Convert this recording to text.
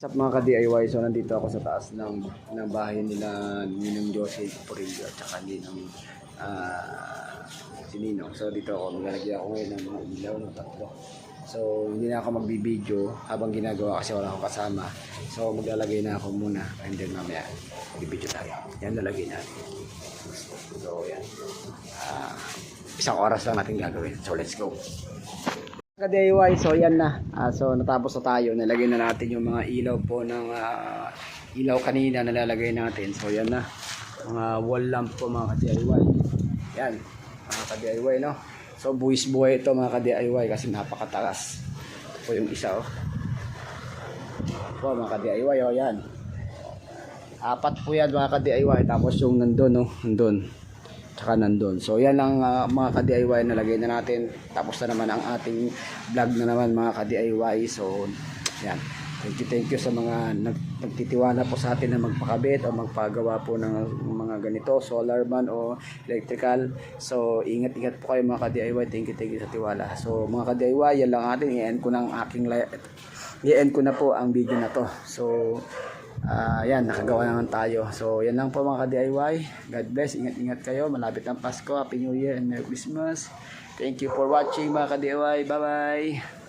Sa mga ka-DIY, so nandito ako sa taas ng bahay nila Ninong Jose Purillo at saka Ninong si Ninong. So dito ako, maglalagay ako ngayon ng mga ilaw ng tatlo. So hindi na ako magbibideo habang ginagawa kasi wala akong kasama. So maglalagay na ako muna and then mamaya magbibideo tayo. Yan lalagay natin. So yan. Isang oras lang natin gagawin. So let's go. Ka-DIY, so yan na. So natapos na tayo. Nalagay na natin yung mga ilaw po ng ilaw kanina nalalagay natin. So yan na. Mga wall lamp po mga ka-DIY. Yan. Mga ka-DIY, no? So buwis buhay ito mga ka-DIY kasi napakataas. Ito po yung isa, oh. Po mga ka-DIY, oh yan. Apat po yan mga ka-DIY. Tapos yung nandun, oh. Nandun. Tsaka nandun. So yan lang mga ka-DIY na lagay na natin. Tapos na naman ang ating vlog na naman mga ka-DIY. So yan. Thank you sa mga nagtitiwala po sa atin na magpakabit o magpagawa po ng mga ganito, solar man o electrical. So ingat-ingat po kayo mga ka-DIY. Thank you sa tiwala. So mga ka-DIY, yan lang atin. I-end ko ng aking i-end ko na po ang video na to. So yan, nakagawa naman tayo. So yan lang po mga ka-DIY. God bless, ingat-ingat kayo. Malapit ang Pasko. Happy New Year and Merry Christmas. Thank you for watching mga ka-DIY. Bye bye.